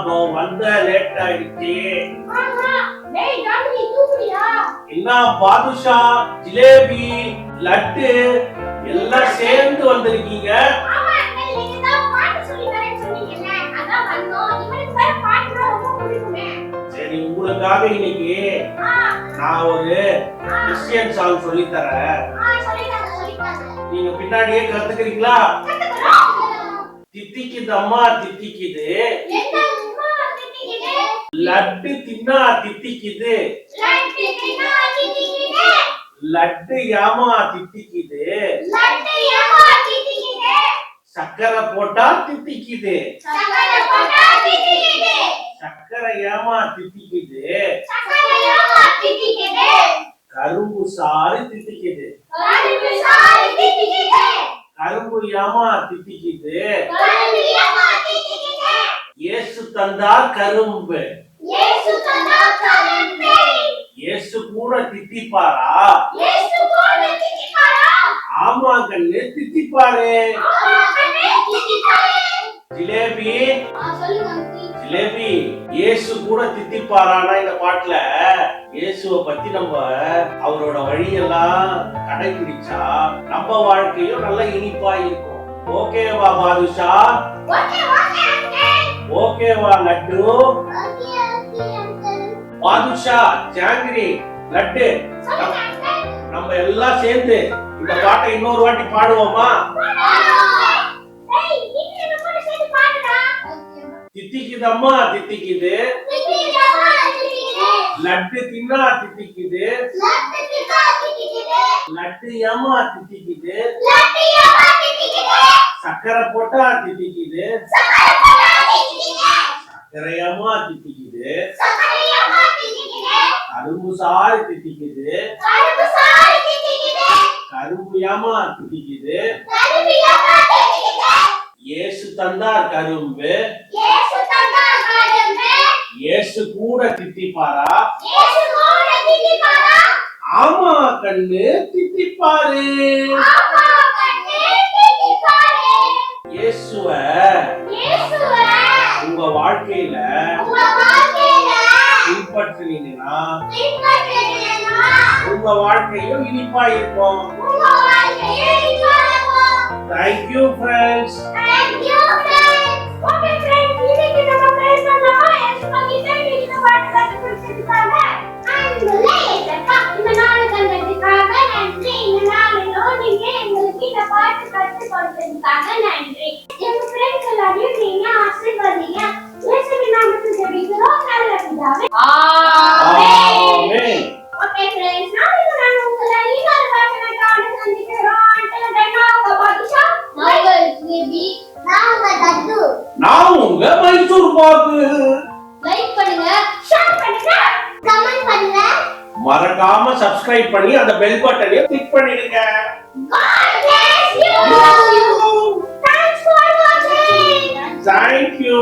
No வந்த late ஆயிடுச்சு. டேய் ஜானகி தூங்குறியா? என்ன பாதுஷா, ஜிலேபி, லட்டு எல்லாம் சேர்ந்து வந்திருக்கீங்க. ஆமா அங்கிள், நீங்க தான் பாட்டு சொல்லி தரேன்னு சொன்னீங்கல்ல, அதான் வந்தோம். இவனுக்கு வேற பாட்டுனா ரொம்ப பிடிக்குமே. சரி, உங்களுக்காக இன்னைக்கு நான் ஒரு கிறிஸ்டியன் சாங் சொல்லி தரேன். சொல்லிட்டாங்க. நீங்க பின்னாடியே கத்துக்கிறீங்களா? கத்துக்கறோம். தித்திக்குது அம்மா தித்திக்குது, என்ன அம்மா திட்டிக்கிது? லட்டு தின்னா தித்திக்குது, லட்டு தின்னா திட்டிக்கிது. லட்டு ஏமா தித்திக்குது, லட்டு ஏமா திட்டிக்கிது. சக்கரை போட்டா தித்திக்குது, சக்கரை போட்டா திட்டிக்கிது. சக்கரை ஏமா தித்திக்குது, சக்கரை ஏமா திட்டிக்கிது. கரும்பு சாறு தித்திக்குது, கரும்பு சாறு திட்டிக்கிது. கரும்பு ஏமா தித்திக்குது, கரும்பு ஏமா திட்டிக்கிது. இயேசு தந்தார் கரும்பு, இயேசு தந்தா கரும்பு. இயேசு கூட தித்திப்பாரா? இயேசு கூட திட்டிப்பாரா? ஆமா கண்ணு தித்திப்பாரு. ஆமா கண்ணே திட்டிப்பாரு. ஜிலேபி, சொல்லுங்க அங்கிள். ஜிலேபி, இயேசு கூட தித்திப்பாரானா இந்த பாட்டுல இயேசுவை பத்தி நம்ம அவரோட வழியெல்லாம் கடைபிடிச்சா நம்ம வாழ்க்கையும் நல்ல இனிப்பா இருக்கும். ஓகேவா பாதுஷா? Okay uncle. ஓகேவா லட்டு? Okay uncle. பாதுஷா, ஜாங்கிரி, லட்டு, சொல்லுங்க அங்கிள். நம்ம எல்லாம் சேர்ந்து இந்த பாட்டை இன்னொரு வாட்டி பாடுவோமா? ஏய், நீங்க என்ன கூட சேர்ந்து பாடுடா. தித்திக்குது அம்மா தித்திக்குது, திட்டிக்கிதாமா திட்டிக்கிது. லட்டு தின்னா தித்திக்குது, லட்டு தின்னா திட்டிக்கிது. லட்டு ஏமா தித்திக்குது, லட்டு ஏமா திட்டிக்கிது. சக்கரை போட்டா தித்திக்குது, சக்கரை போட்டா திட்டிக்கிது. சக்கரை ஏமா தித்திக்குது, சக்கரை ஏமா திட்டிக்கிது. கரும்பு சாறு தித்திக்குது, கரும்பு சாறு திட்டிக்கிது. கரும்பு ஏமா தித்திக்குது, கரும்பு ஏமா திட்டிக்கிது. இயேசு தந்தார் கரும்பு, இயேசு தந்தா கரும்பு. இயேசு கூட தித்திப்பாரா? இயேசு கூட திட்டிப்பாரா? ஆமா கண்ணு தித்திப்பாரு. ஆமா கண்ணே திட்டிப்பாரு. இயேசுவ இயேசுவே உங்க வாழ்க்கையில உங்க வாழ்க்கையில பின்பற்றினீங்கன்னா பின்பற்றினீங்கன்னா உங்க வாழ்க்கையும் இனிப்பா இருக்கும். உங்க வாழ்க்கையே இனிப்பாகும். Thank you friends. Thank you, friends. Okay, friends, இன்னைக்கு நம்ம friends எல்லாம் எக்ஸ்ட்ரா கிட்ட இந்த பாட்டு கத்துக்கிட்டாங்க. And லேட்டா இந்த நாள் கண்டதுக்காக நன்றி. இந்த நாளிலும் நீங்க எங்களுக்கு இந்த பாட்டு கத்து கொடுத்ததுக்காக நன்றி. எங்க friends எல்லாரையும் நீங்க ஆசீர்வதிங்க. இயேசுவின் நாமத்தில் ஜெபிக்கிறோம் நல்ல பிதாவே. ஆமென். Okay, friends, நாளைக்கு நான் உங்களை இன்னொரு வசனத்தோட சந்திக்கிறோம். Until then, உங்க பாதுஷா, நாங்கள் பேபி, நான் உங்க தட்டு. நான் உங்க மைசூர் பாக்கு. லைக் பண்ணுங்க, ஷேர் பண்ணுங்க, கமெண்ட் பண்ணுங்க. மறக்காம சப்ஸ்கிரைப் பண்ணி அந்த பெல் பட்டனையும் கிளிக் பண்ணிடுங்க. God bless you. Thanks for watching. Thank you.